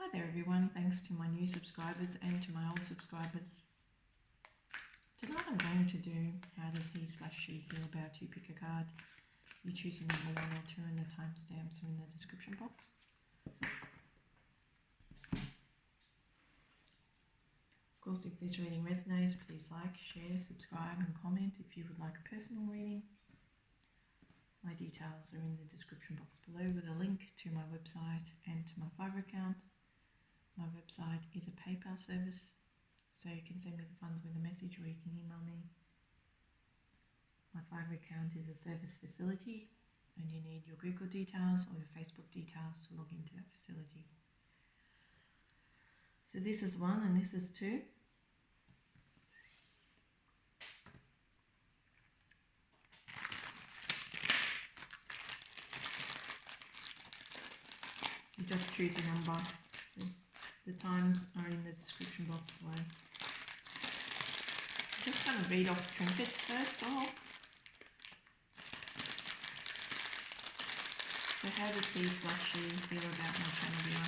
Hi there everyone, thanks to my new subscribers and to my old subscribers. Tonight I'm going to do how does he/she feel about you. Pick a card. You choose a number 1 or 2 and the timestamps are in the description box. Of course, if this reading resonates, please like, share, subscribe and comment if you would like a personal reading. My details are in the description box below with a link to my website and to my Fiverr account. My website is a PayPal service, so you can send me the funds with a message or you can email me. My Fiverr account is a service facility and you need your Google details or your Facebook details to log into that facility. So this is 1 and this is 2. You just choose a number. The times are in the description box below. I'm just going to read off trinkets first of all. So how does he/she feel about my channel video?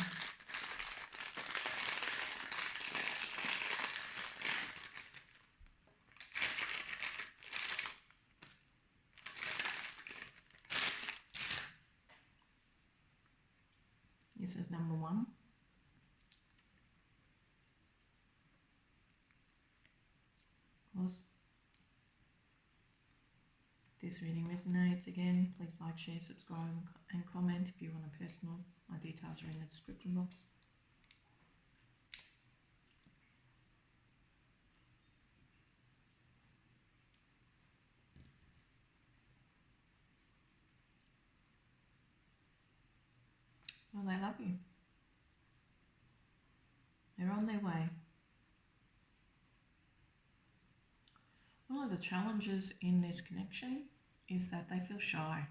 This is number 1. Of course, if this reading resonates, again, please like, share, subscribe and comment if you want a personal. My details are in the description box. Well, they love you. They're on their way. One of the challenges in this connection is that they feel shy.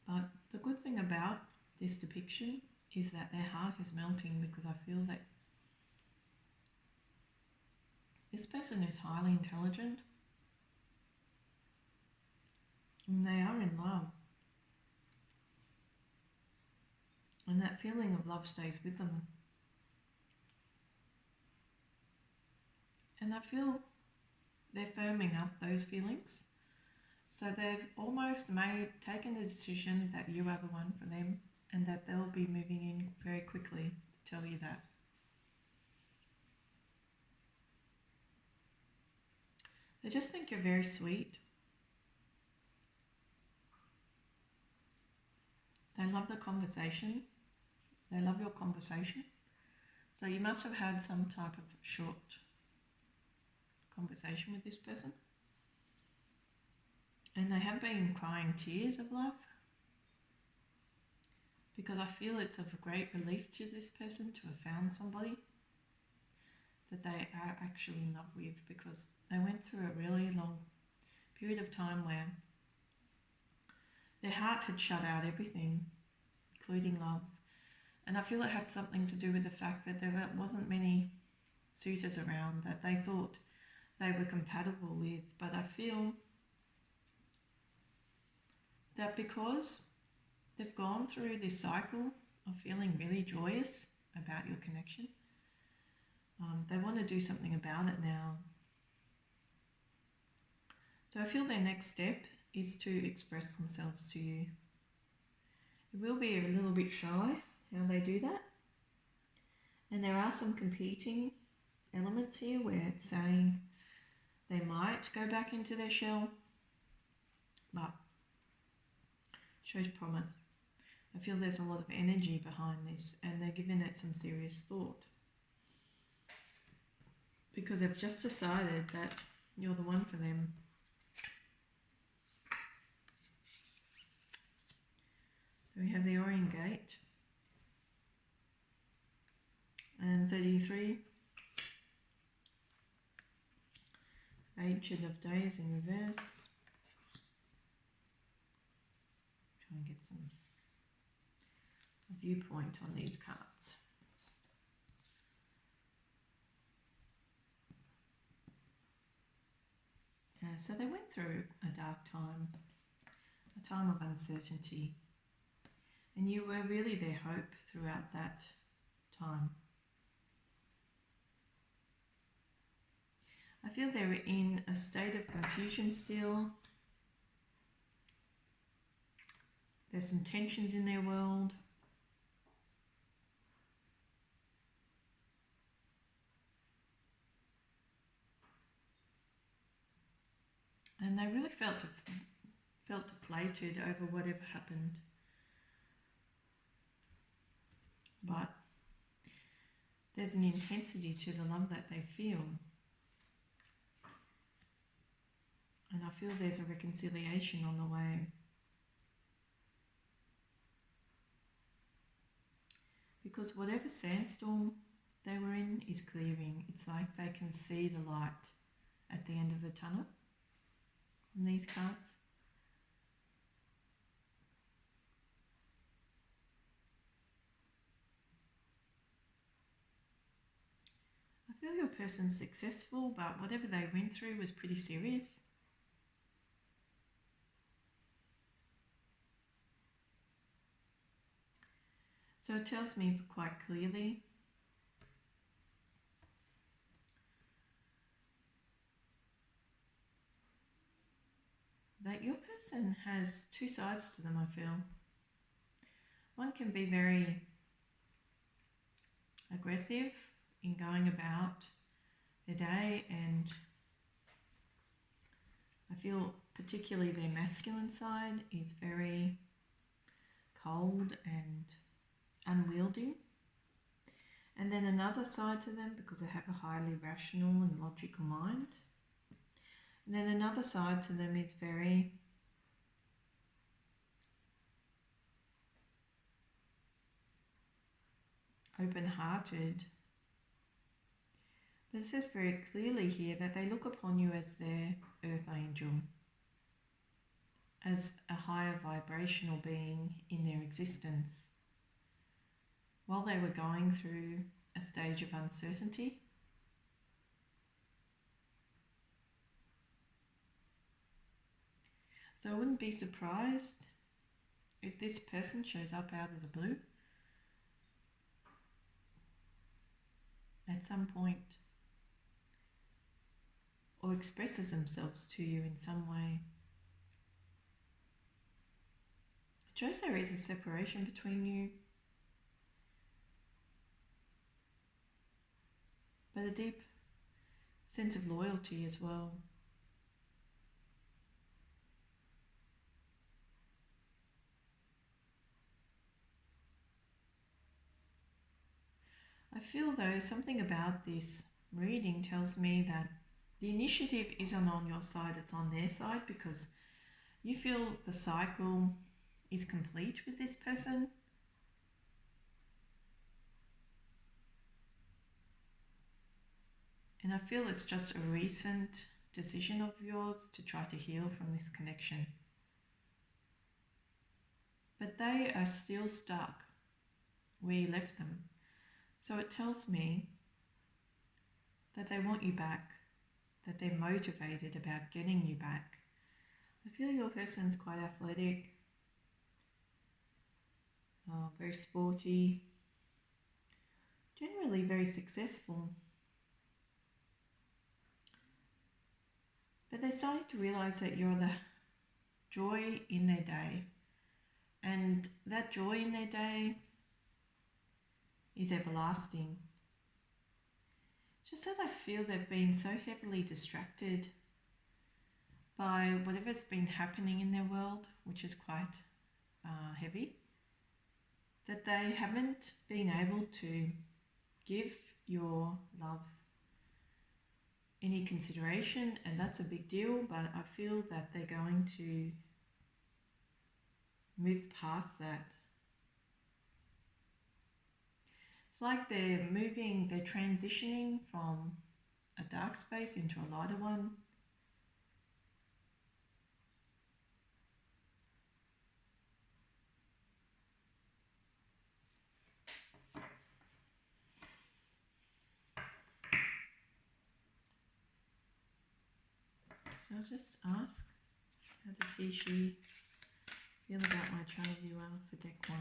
But the good thing about this depiction is that their heart is melting, because I feel that this person is highly intelligent and they are in love. And that feeling of love stays with them. And I feel they're firming up those feelings. So they've almost taken the decision that you are the one for them and that they'll be moving in very quickly to tell you that. They just think you're very sweet. They love the conversation. They love your conversation. So you must have had some type of short conversation with this person. And they have been crying tears of love, because I feel it's of great relief to this person to have found somebody that they are actually in love with, because they went through a really long period of time where their heart had shut out everything, including love. And I feel it had something to do with the fact that there wasn't many suitors around that they thought they were compatible with. But I feel that because they've gone through this cycle of feeling really joyous about your connection, they want to do something about it now. So I feel their next step is to express themselves to you. It will be a little bit shy how they do that. And there are some competing elements here where it's saying they might go back into their shell, but shows promise. I feel there's a lot of energy behind this and they're giving it some serious thought, because they've just decided that you're the one for them. So we have the Orient Gate and 33, Ancient of Days in reverse. Try and get a viewpoint on these cards. So they went through a dark time, a time of uncertainty. And you were really their hope throughout that time. I feel they're in a state of confusion still. There's some tensions in their world. And they really felt deflated over whatever happened. But there's an intensity to the love that they feel. And I feel there's a reconciliation on the way. Because whatever sandstorm they were in is clearing. It's like they can see the light at the end of the tunnel from these cards. I feel your person's successful, but whatever they went through was pretty serious. So it tells me quite clearly that your person has two sides to them, I feel. One can be very aggressive in going about their day, and I feel particularly their masculine side is very cold and unwieldy. And then another side to them, because they have a highly rational and logical mind. And then another side to them is very open-hearted. But it says very clearly here that they look upon you as their earth angel, as a higher vibrational being in their existence. While they were going through a stage of uncertainty, so I wouldn't be surprised if this person shows up out of the blue at some point, or expresses themselves to you in some way. It shows there is a separation between you, but a deep sense of loyalty as well. I feel though something about this reading tells me that the initiative isn't on your side, it's on their side, because you feel the cycle is complete with this person. And I feel it's just a recent decision of yours to try to heal from this connection. But they are still stuck where you left them. So it tells me that they want you back, that they're motivated about getting you back. I feel your person's quite athletic, very sporty, generally very successful. But they're starting to realise that you're the joy in their day. And that joy in their day is everlasting. It's just that I feel they've been so heavily distracted by whatever's been happening in their world, which is quite heavy, that they haven't been able to give your love any consideration, and that's a big deal, but I feel that they're going to move past that. It's like they're transitioning from a dark space into a lighter one. So I'll just ask, how does he, she feel about my child viewer for deck 1.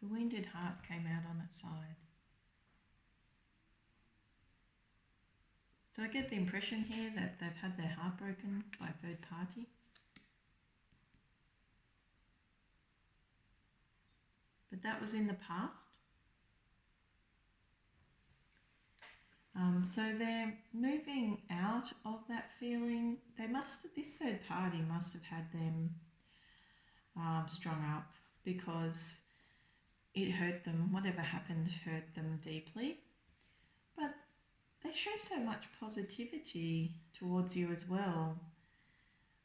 The wounded heart came out on its side. So I get the impression here that they've had their heart broken by a third party. But that was in the past. So they're moving out of that feeling. This third party must have had them strung up because it hurt them. Whatever happened hurt them deeply. But they show so much positivity towards you as well.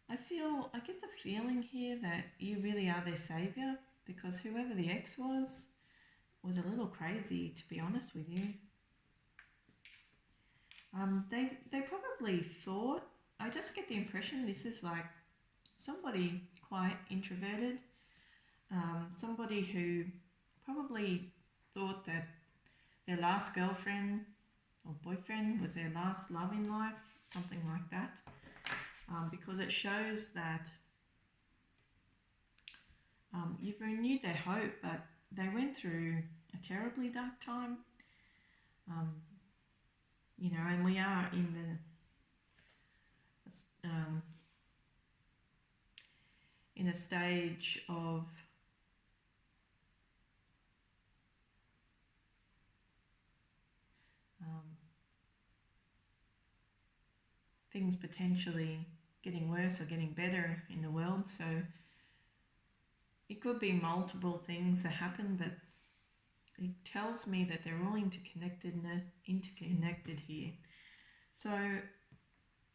I get the feeling here that you really are their saviour, because whoever the ex was a little crazy, to be honest with you. They probably thought, I just get the impression this is like somebody quite introverted, somebody who probably thought that their last girlfriend or boyfriend was their last love in life, something like that, because it shows that you've renewed their hope, but they went through a terribly dark time, and we are in a stage of things potentially getting worse or getting better in the world. So it could be multiple things that happen, but it tells me that they're all interconnected here. So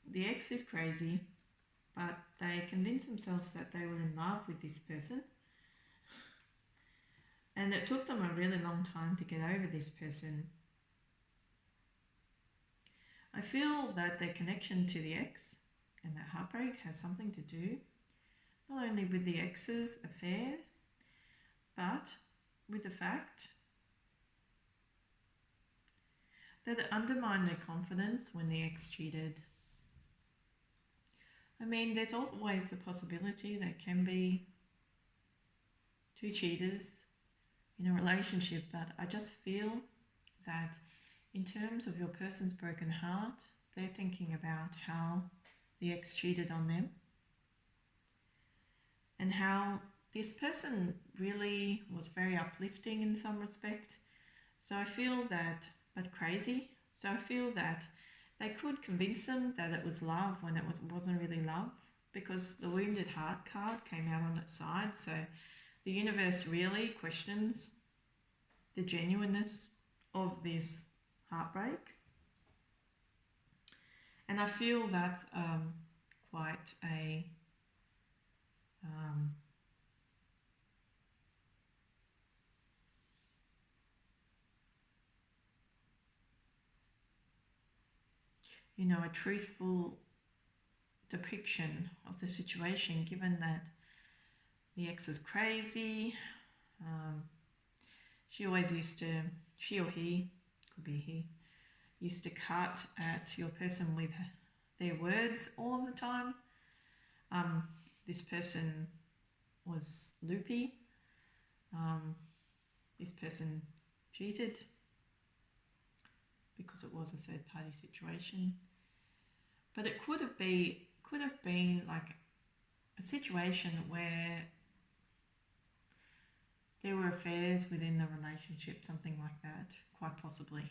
the ex is crazy, but they convince themselves that they were in love with this person. And it took them a really long time to get over this person. I feel that their connection to the ex and that heartbreak has something to do not only with the ex's affair, but with the fact that it undermined their confidence when the ex cheated. I mean, there's always the possibility there can be two cheaters in a relationship, but I just feel that in terms of your person's broken heart, they're thinking about how the ex cheated on them and how this person really was very uplifting in some respect. So I feel that, but crazy. So I feel that they could convince them that it was love when it wasn't really love, because the wounded heart card came out on its side. So the universe really questions the genuineness of this heartbreak. And I feel that's quite a a truthful depiction of the situation, given that the ex was crazy. She or he, could be he, used to cut at your person with their words all of the time. This person was loopy. This person cheated because it was a third party situation. But it could have been like a situation where there were affairs within the relationship, something like that, quite possibly.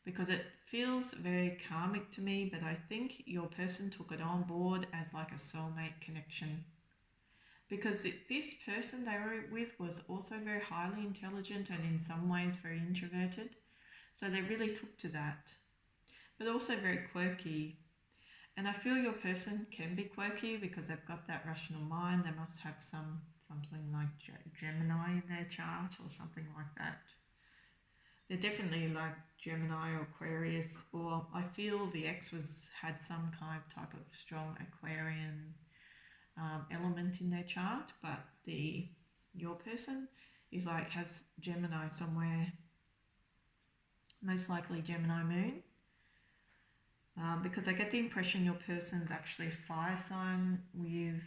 Because it feels very karmic to me, but I think your person took it on board as like a soulmate connection. Because this person they were with was also very highly intelligent and in some ways very introverted. So they really took to that. But also very quirky. And I feel your person can be quirky because they've got that rational mind. They must have something like Gemini in their chart or something like that. They're definitely like Gemini or Aquarius, or I feel the ex had some type of strong Aquarian element in their chart, but your person is like has Gemini somewhere most likely Gemini moon, because I get the impression your person's actually a fire sign with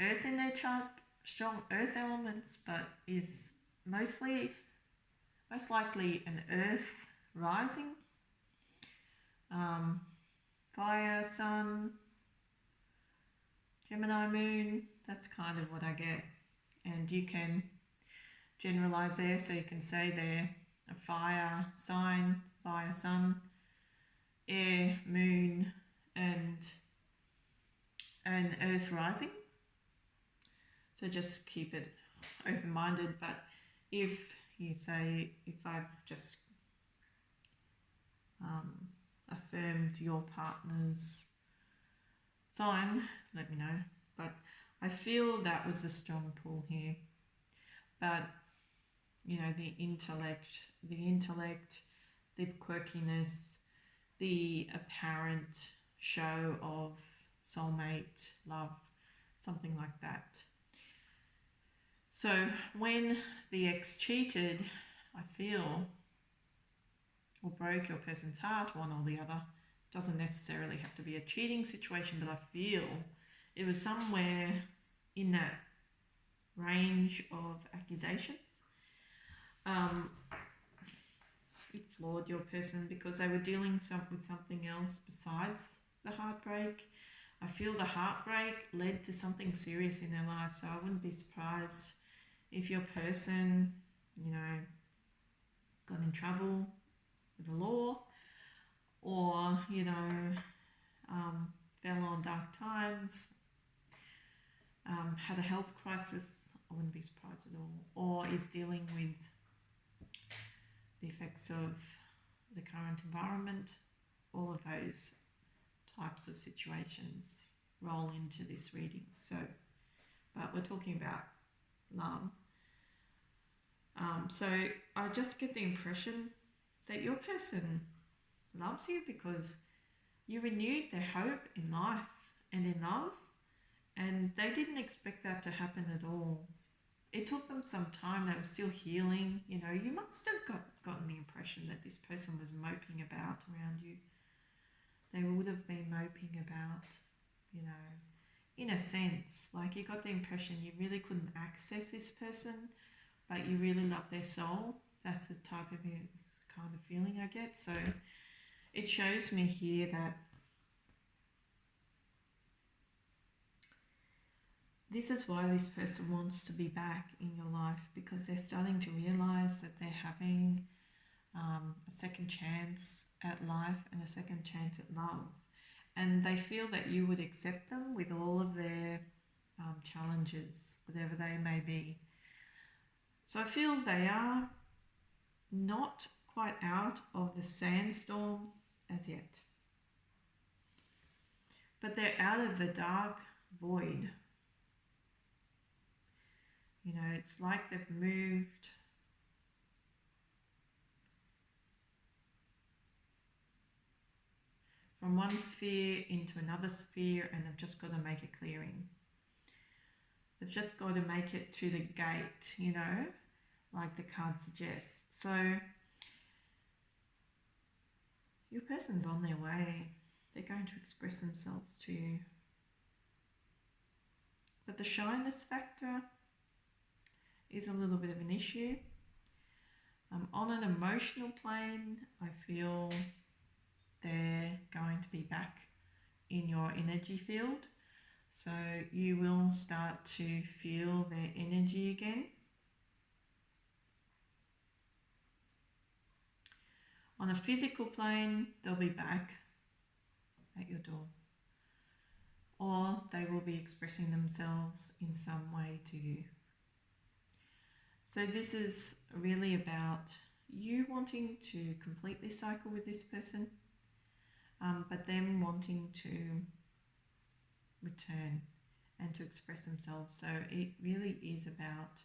earth in their chart, strong earth elements, but is most likely an earth rising, fire, sun, Gemini moon. That's kind of what I get. And you can generalize there, so you can say they're a fire sign, fire sun, air, moon, and earth rising. So just keep it open-minded. But if you say, if I've just affirmed your partner's sign, let me know. But I feel that was a strong pull here. But you know, the intellect, the quirkiness, the apparent show of soulmate, love, something like that. So when the ex cheated, I feel, or broke your person's heart, one or the other, doesn't necessarily have to be a cheating situation, but I feel it was somewhere in that range of accusations. It flawed your person because they were dealing with something else besides the heartbreak. I feel the heartbreak led to something serious in their life, so I wouldn't be surprised if your person, you know, got in trouble with the law, or, you know, fell on dark times, had a health crisis. I wouldn't be surprised at all. Or is dealing with the effects of the current environment. All of those types of situations roll into this reading. So, but we're talking about love. So I just get the impression that your person loves you because you renewed their hope in life and in love, and they didn't expect that to happen at all. It took them some time. They were still healing. You know, you must have gotten the impression that this person was moping about around you. They would have been moping about, you know, in a sense, like you got the impression you really couldn't access this person, but you really love their soul. That's the type of kind of feeling I get. So it shows me here that this is why this person wants to be back in your life, because they're starting to realize that they're having a second chance at life and a second chance at love. And they feel that you would accept them with all of their challenges, whatever they may be. So I feel they are not quite out of the sandstorm as yet, but they're out of the dark void. You know, it's like they've moved from one sphere into another sphere, and they've just got to make a clearing. They've just got to make it to the gate, you know, like the card suggests. So your person's on their way. They're going to express themselves to you. But the shyness factor is a little bit of an issue. On an emotional plane, I feel they're going to be back in your energy field. So you will start to feel their energy again. On a physical plane, they'll be back at your door, or they will be expressing themselves in some way to you. So this is really about you wanting to complete this cycle with this person, but them wanting to return and to express themselves. So it really is about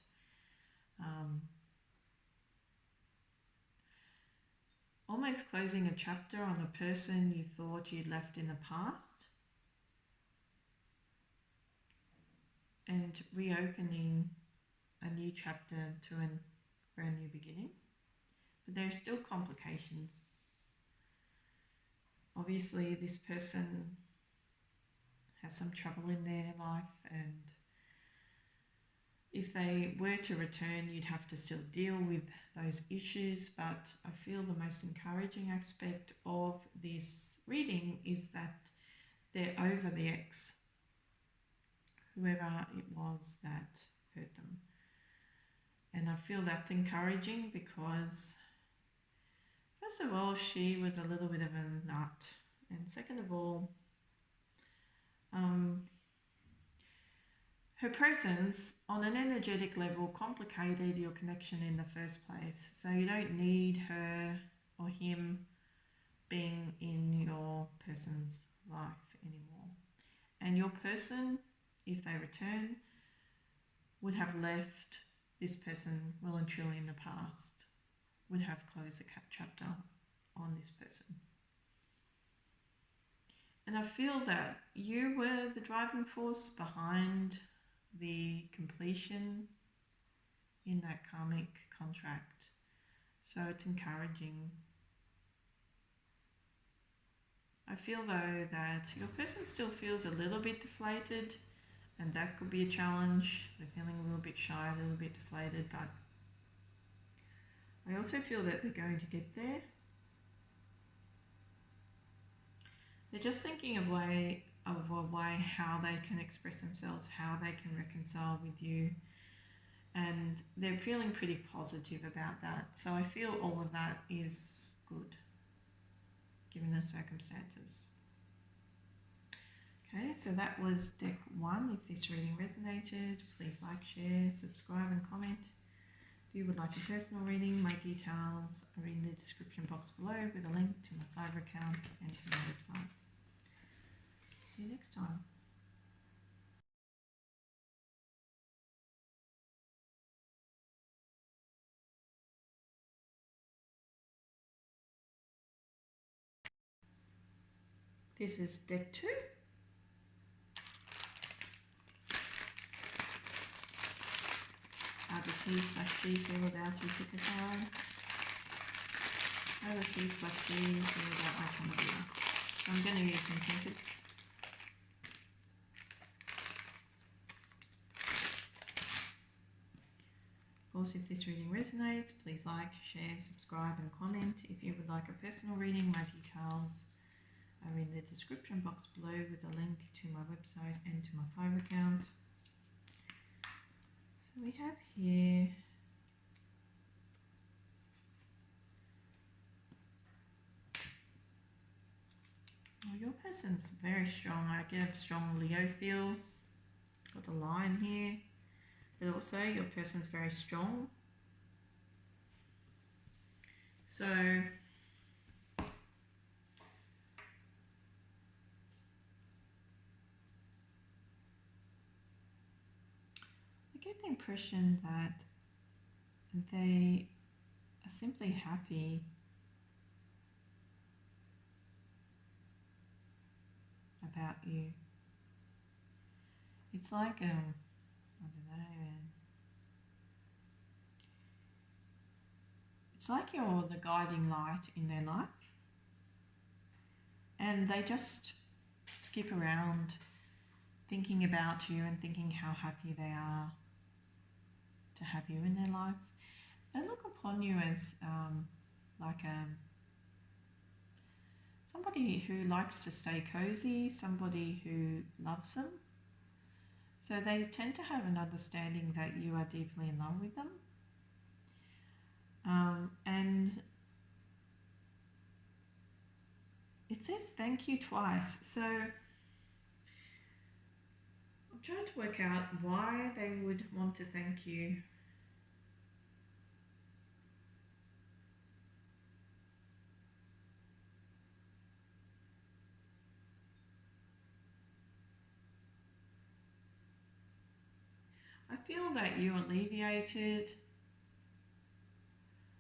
almost closing a chapter on a person you thought you'd left in the past and reopening a new chapter to a brand new beginning. but there are still complications. Obviously, this person has some trouble in their life, and if they were to return, you'd have to still deal with those issues. But I feel the most encouraging aspect of this reading is that they're over the ex, whoever it was that hurt them. And I feel that's encouraging because, first of all, she was a little bit of a nut. And second of all, her presence on an energetic level complicated your connection in the first place. So you don't need her or him being in your person's life anymore. And your person, if they return, would have left this person well and truly in the past, would have closed the chapter on this person. And I feel that you were the driving force behind the completion in that karmic contract. So it's encouraging. I feel though that your person still feels a little bit deflated, and that could be a challenge. They're feeling a little bit shy, a little bit deflated, but I also feel that they're going to get there. They're just thinking of a way how they can express themselves, how they can reconcile with you, and they're feeling pretty positive about that. So I feel all of that is good, given the circumstances. Okay, so that was deck 1. If this reading resonated, please like, share, subscribe and comment. If you would like a personal reading, my details are in the description box below with a link to my Fiverr account and to my website. See you next time. This is deck 2. How does he/she feel about you? Pick a card. How does he/she feel about my comedy? So I'm going to use some trinkets. Of course, if this reading resonates, please like, share, subscribe and comment. If you would like a personal reading, my details are in the description box below with a link to my website and to my Fiverr account. So we have here your person's very strong. I get a strong Leo feel. Got the lion here. But also your person's very strong. So I get the impression that they are simply happy about you. It's like I don't know, man. It's like you're the guiding light in their life, and they just skip around thinking about you and thinking how happy they are to have you in their life. They look upon you as like somebody who likes to stay cozy, somebody who loves them. So they tend to have an understanding that you are deeply in love with them. And it says thank you twice. So I'm trying to work out why they would want to thank you. I feel that you alleviated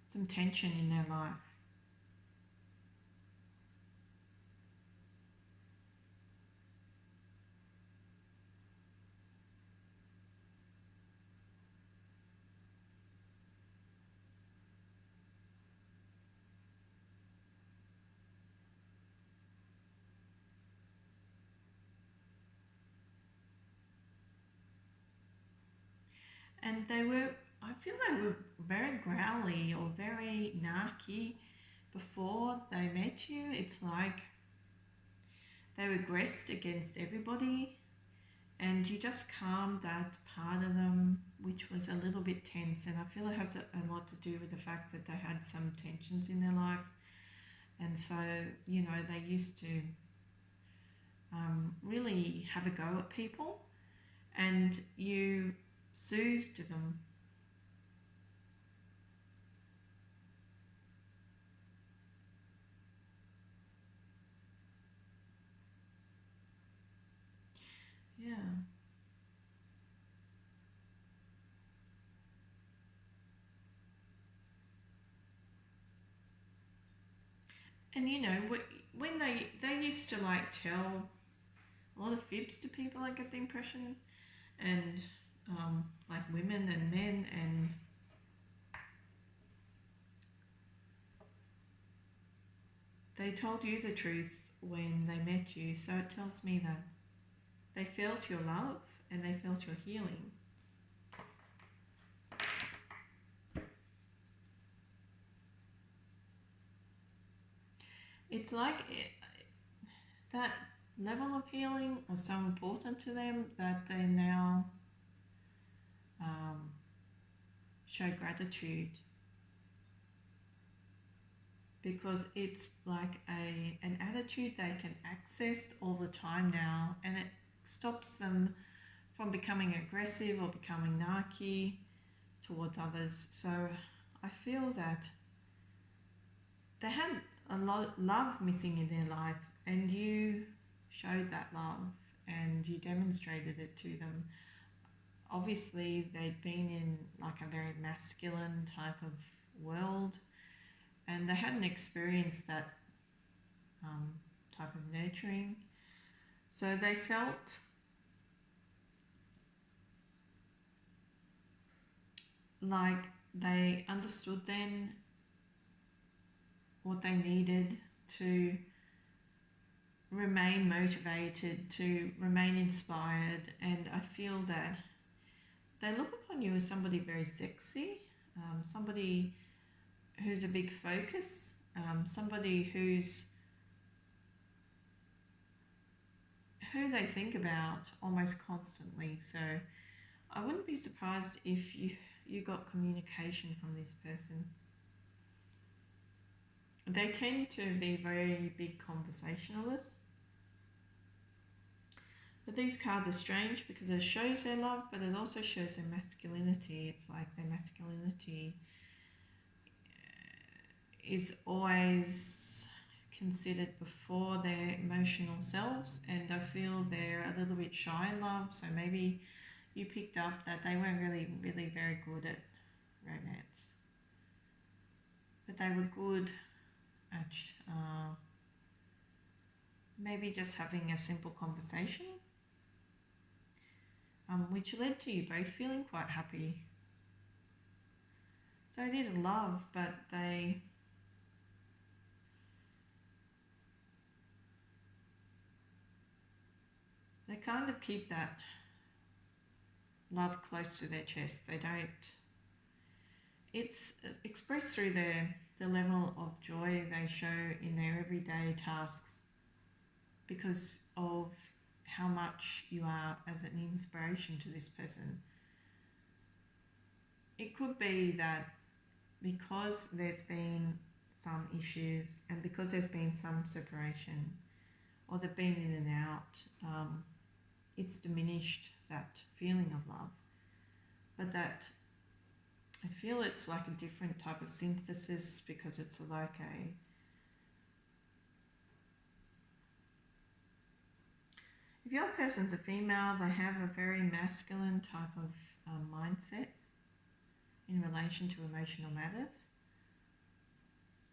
some tension in their life. And I feel they were very growly or very narky before they met you. It's like they were aggressed against everybody, and you just calmed that part of them, which was a little bit tense. And I feel it has a lot to do with the fact that they had some tensions in their life. And so, they used to really have a go at people, and you soothed them. Yeah. And when they used to like tell a lot of fibs to people, I get the impression, and like women and men, and they told you the truth when they met you. So it tells me that they felt your love and they felt your healing. It's like that level of healing was so important to them that they now um, show gratitude, because it's like an attitude they can access all the time now, and it stops them from becoming aggressive or becoming narky towards others. So I feel that they had a lot of love missing in their life, and you showed that love and you demonstrated it to them. Obviously, they'd been in like a very masculine type of world, and they hadn't experienced that type of nurturing. So they felt like they understood then what they needed to remain motivated, to remain inspired. And I feel that they look upon you as somebody very sexy, somebody who's a big focus, somebody who they think about almost constantly. So I wouldn't be surprised if you got communication from this person. They tend to be very big conversationalists. But these cards are strange because it shows their love, but it also shows their masculinity. It's like their masculinity is always considered before their emotional selves, and I feel they're a little bit shy in love. So maybe you picked up that they weren't really very good at romance, but they were good at maybe just having a simple conversation, which led to you both feeling quite happy. So it is love, but they kind of keep that love close to their chest. They don't. It's expressed through the level of joy they show in their everyday tasks, because of how much you are as an inspiration to this person. It could be that because there's been some issues and because there's been some separation, or they've been in and out, it's diminished that feeling of love. But that I feel it's like a different type of synthesis, because it's like if your person's a female, they have a very masculine type of mindset in relation to emotional matters.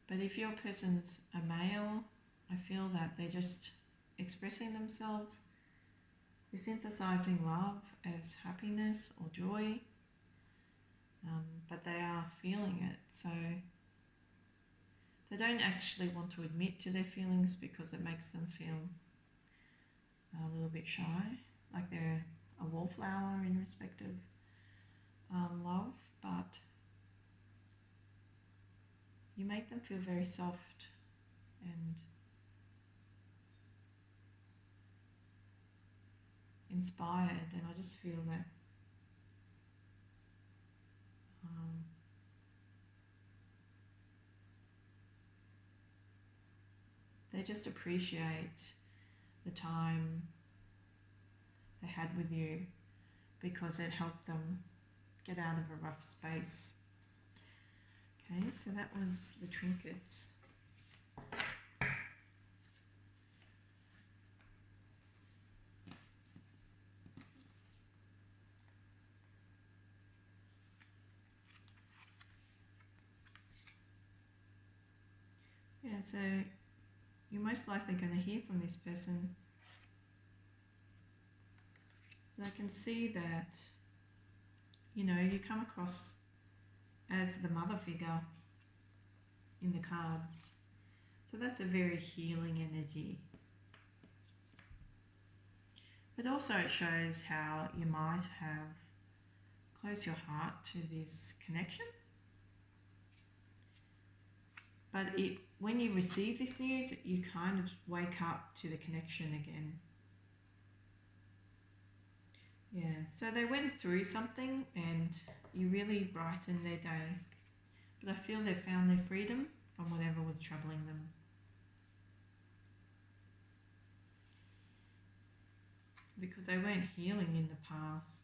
But if your person's a male, I feel that they're just expressing themselves. They're synthesizing love as happiness or joy, but they are feeling it. So they don't actually want to admit to their feelings because it makes them feel a little bit shy, like they're a wallflower in respect love, but you make them feel very soft and inspired, and I just feel that they just appreciate the time they had with you because it helped them get out of a rough space. Okay, so that was the trinkets. Yeah, so you're most likely going to hear from this person. But I can see that, you know, you come across as the mother figure in the cards. So that's a very healing energy. But also it shows how you might have closed your heart to this connection. But when you receive this news, you kind of wake up to the connection again. Yeah, so they went through something and you really brightened their day. But I feel they found their freedom from whatever was troubling them. Because they weren't healing in the past.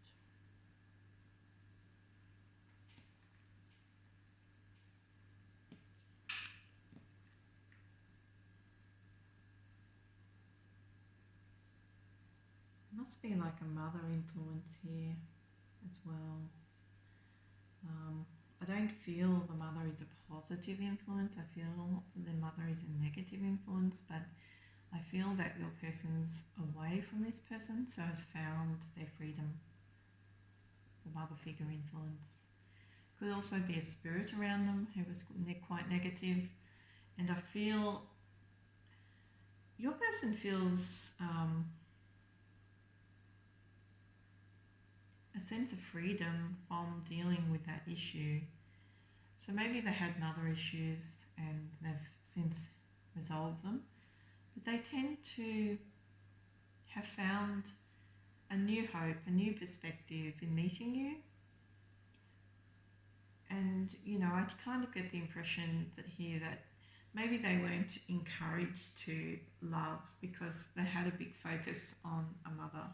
Must be like a mother influence here as well. I don't feel the mother is a positive influence. I feel the mother is a negative influence, but I feel that your person's away from this person, so has found their freedom. The mother figure influence. Could also be a spirit around them who was quite negative, and I feel your person feels a sense of freedom from dealing with that issue. So maybe they had mother issues and they've since resolved them, but they tend to have found a new hope, a new perspective in meeting you. And, you know, I kind of get the impression that here that maybe they weren't encouraged to love because they had a big focus on a mother.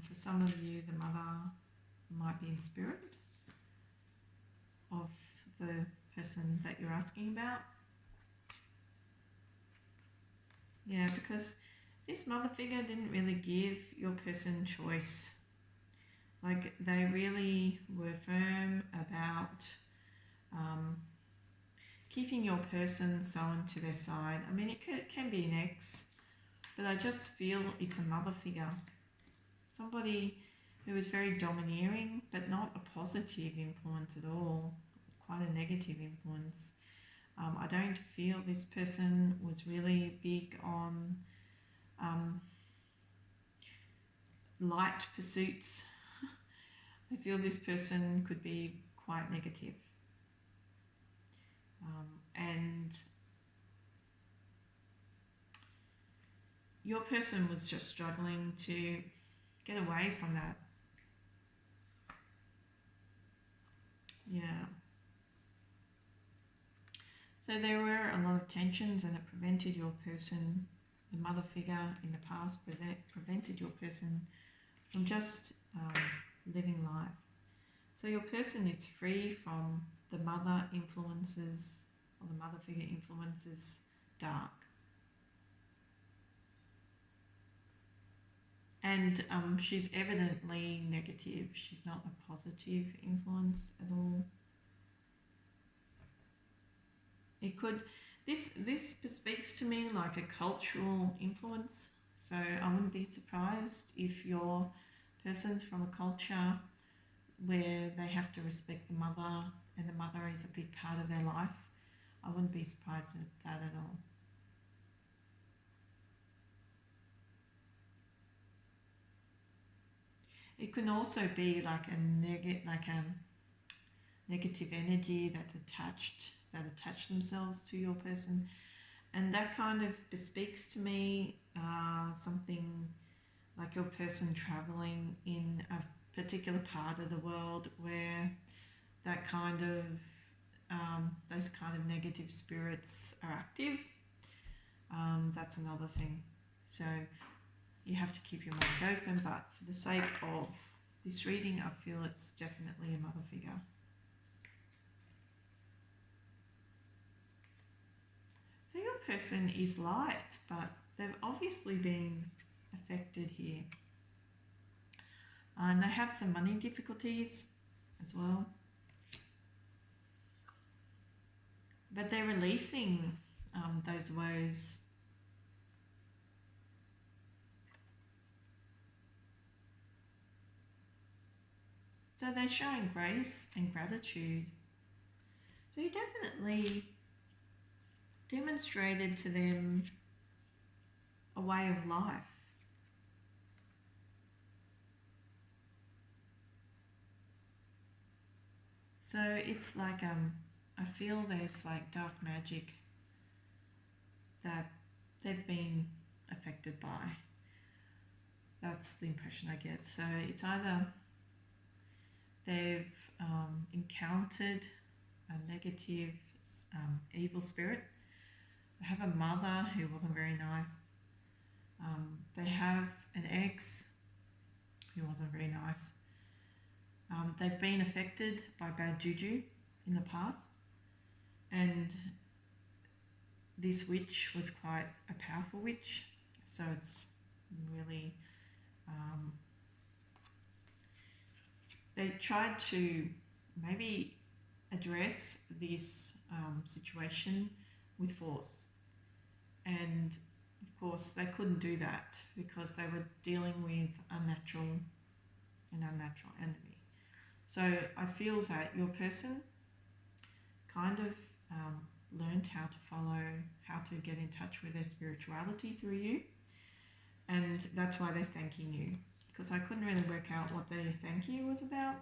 For some of you, the mother might be in spirit of the person that you're asking about. Yeah, because this mother figure didn't really give your person choice. Like, they really were firm about keeping your person sewn to their side. I mean, it can be an ex, but I just feel it's a mother figure. Somebody who is very domineering, but not a positive influence at all, quite a negative influence. I don't feel this person was really big on light pursuits. I feel this person could be quite negative. And your person was just struggling to get away from that. Yeah. So there were a lot of tensions and it prevented your person, the mother figure in the past, prevented your person from just living life. So your person is free from the mother influences or the mother figure influences dark. And she's evidently negative. She's not a positive influence at all. It could, this speaks to me like a cultural influence. So I wouldn't be surprised if your person's from a culture where they have to respect the mother and the mother is a big part of their life. I wouldn't be surprised at that at all. It can also be like a negative energy that attach themselves to your person, and that kind of bespeaks to me something like your person traveling in a particular part of the world where that kind of those kind of negative spirits are active. That's another thing. So you have to keep your mind open, but for the sake of this reading, I feel it's definitely a mother figure. So your person is light, but they've obviously been affected here. And they have some money difficulties as well. But they're releasing those woes. So they're showing grace and gratitude. So you definitely demonstrated to them a way of life. So it's like I feel there's like dark magic that they've been affected by. That's the impression I get. So it's either they've encountered a negative evil spirit. They have a mother who wasn't very nice. They have an ex who wasn't very nice. They've been affected by bad juju in the past, and this witch was quite a powerful witch, so it's really they tried to maybe address this situation with force, and of course they couldn't do that because they were dealing with an unnatural enemy. So I feel that your person kind of learned how to get in touch with their spirituality through you, and that's why they're thanking you, because I couldn't really work out what their thank you was about,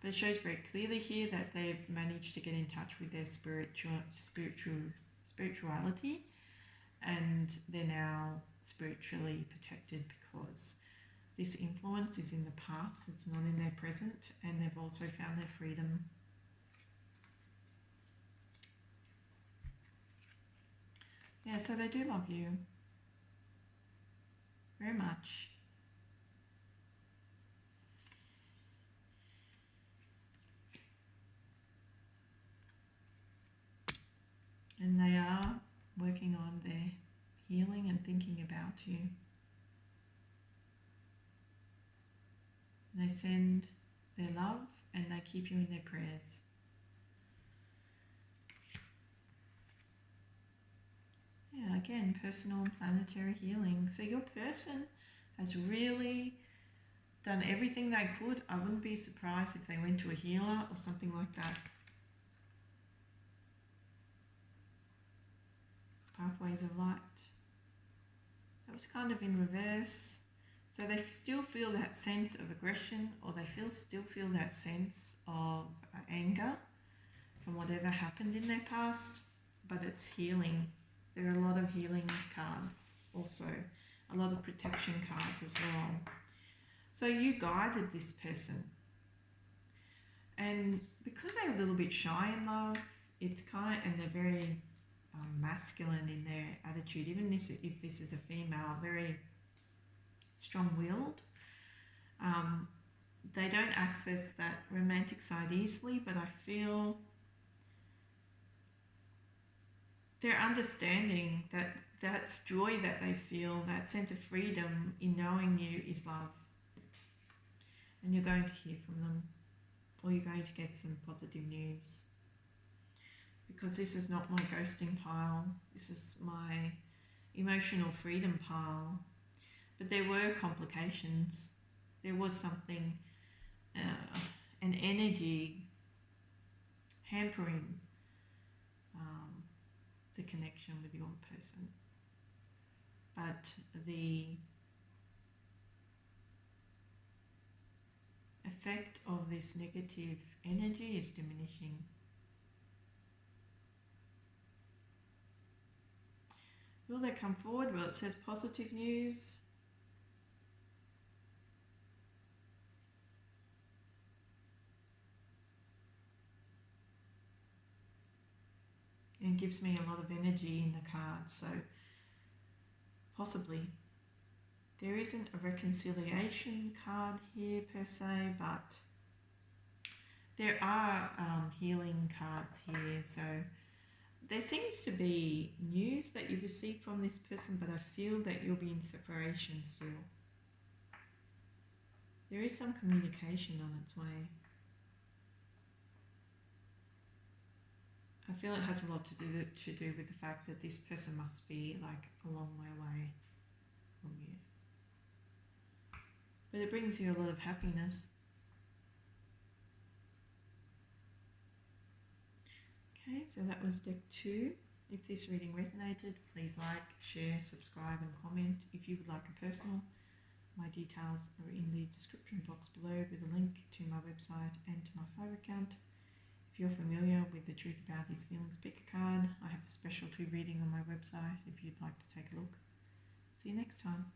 but it shows very clearly here that they've managed to get in touch with their spirituality, and they're now spiritually protected because this influence is in the past, it's not in their present, and they've also found their freedom. Yeah, so they do love you very much. And they are working on their healing and thinking about you. They send their love and they keep you in their prayers. Yeah, again, personal and planetary healing. So your person has really done everything they could. I wouldn't be surprised if they went to a healer or something like that. Pathways of light. That was kind of in reverse. So they still feel that sense of aggression, or they still feel that sense of anger from whatever happened in their past, but it's healing. There are a lot of healing cards also, a lot of protection cards as well. So you guided this person, and because they're a little bit shy in love, and they're very masculine in their attitude, even if this is a female, very strong-willed. They don't access that romantic side easily, but I feel they're understanding that joy that they feel, that sense of freedom in knowing you is love. And you're going to hear from them, or you're going to get some positive news. Because this is not my ghosting pile, this is my emotional freedom pile. But there were complications. There was something, an energy hampering the connection with your person. But effect of this negative energy is diminishing. Will they come forward? Well, it says positive news. And gives me a lot of energy in the card, so possibly. There isn't a reconciliation card here per se, but there are healing cards here. So there seems to be news that you've received from this person, but I feel that you'll be in separation still. There is some communication on its way. I feel it has a lot to do with the fact that this person must be like a long way away from you. But it brings you a lot of happiness. Okay, so that was deck 2. If this reading resonated, please like, share, subscribe and comment. If you would like a personal, my details are in the description box below with a link to my website and to my Fiverr account. If you're familiar with the Truth About These Feelings pick a card, I have a specialty reading on my website if you'd like to take a look. See you next time.